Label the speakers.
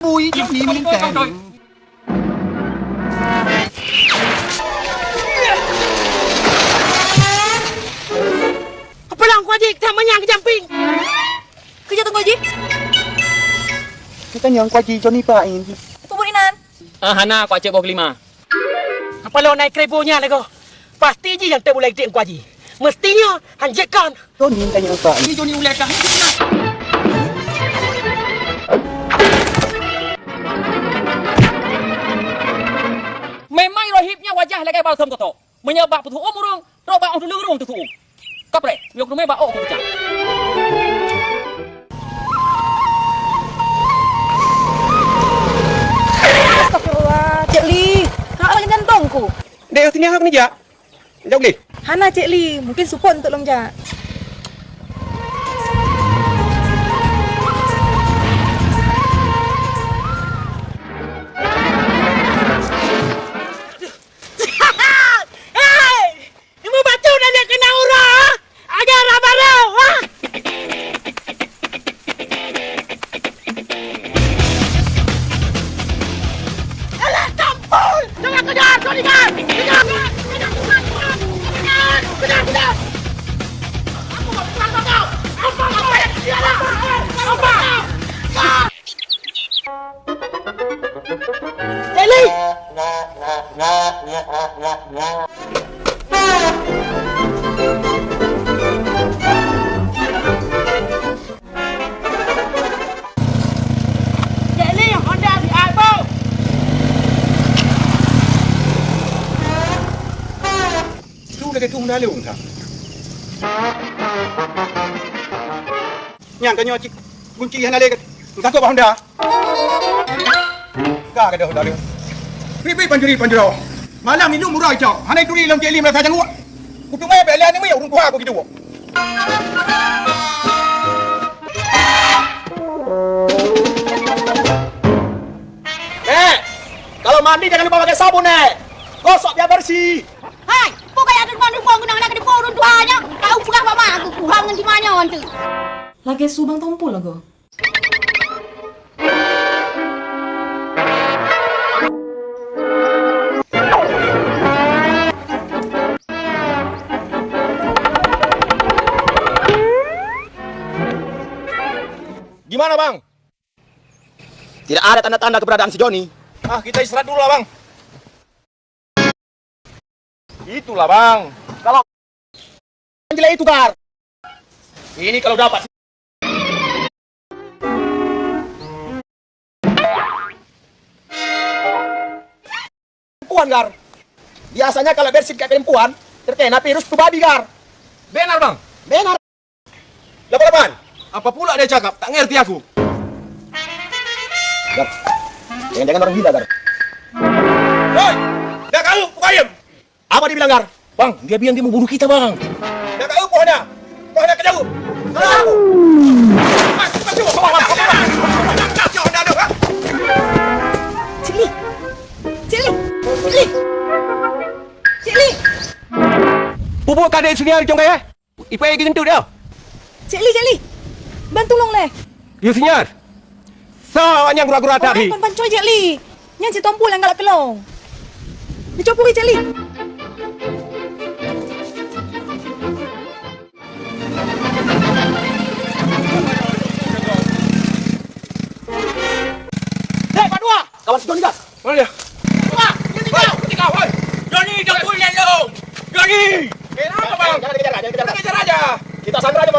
Speaker 1: Bui ni minta.
Speaker 2: Apa lang ko adik sama yang jumping.
Speaker 3: Kerja tunggu Haji.
Speaker 1: Kita nyang kwaji Johnny pa ini.
Speaker 3: Tunggu Inan.
Speaker 4: Hana aku acik bawah 5.
Speaker 2: Apa lo naik kerebonya lego? Pasti je yang terboleh dik ko aji. Mestinya hanjekan.
Speaker 1: Johnny tanya pa ini.
Speaker 4: Ini Johnny ulai kah? Memang rohibnya wajah lekai bau thom to. Menyebab petu umurung, roba orang lurung tu. Kapre, yok rumah bau aku pecah.
Speaker 3: Astagfirullah, Cik Li. Hak lagi jantungku.
Speaker 1: Dek sini hak ni ja. Jauh ni.
Speaker 3: Hana Cik Li, mungkin support untuk lonjak.
Speaker 2: Hei! Ibu batu dah dia kena urah. Agar abarau. Alah campur. Jangan kejar, Johnny kan. Kejar. Kejar. Aku mau keluar kau. Apa yang dia lah? Apa? Eli! Eli, Honda di Albo.
Speaker 1: Tu lagi tu dah leung tak. Nyang kanyo cik kunci hana le. Engkau tu Honda. Ka ke dah leung. Pi panjuri. Malam ni lu murah jauh. Hana turi lam jeli merasa janggut. Kutu mai bela ni mai urung tua aku gitu.
Speaker 4: Kalau mandi jangan lupa pakai sabun, Gosok biar bersih.
Speaker 5: Hai, kau kayak ada rumah guna nak di porun tuanya. Tahu bukan apa aku kurang di mana wantu.
Speaker 3: Lagi subang tompu lah go.
Speaker 4: Gimana, Bang? Tidak ada tanda-tanda keberadaan si Johnny.
Speaker 1: Kita istirahat dulu lah, Bang.
Speaker 4: Itulah, Bang. Kalau jelek itu, Gar. Ini kalau dapat. Perempuan, Gar. Biasanya kalau bersih kayak perempuan, terkena virus tu babi, Gar.
Speaker 1: Benar, Bang.
Speaker 4: Benar.
Speaker 1: Lapan. Apa pula dia cakap? Tak ngerti aku.
Speaker 4: Gar. Jangan orang gila, Gar.
Speaker 1: Hei! Dah kau, pukayem.
Speaker 4: Apa dia bilang, Gar? Bang, dia bilang dia mau bunuh kita, Bang.
Speaker 1: Dah kau, pohonnya. Pohonnya kejauh. Kalau aku.
Speaker 3: Cik Li.
Speaker 1: Pupuk kadek sini hari jom kaya. Ipai lagi tentu dia.
Speaker 3: Cik Li. Bantu long leh.
Speaker 1: Ya senyar. Sa yang gura-gura tadi.
Speaker 3: Pan coy Cik Li. Yang si tompu yang galak kelong. Dicopuri Cik Li.
Speaker 4: Hei, Pak Dua! Kawan si Johnny, Gar.
Speaker 1: Mana dia?
Speaker 4: Wah, dia tinggal.
Speaker 1: Johnny, jangan punya dong. Johnny.
Speaker 4: Kenapa, Bang? Jangan dikejar,
Speaker 1: Kita kejar aja.
Speaker 4: Kita sandra aja.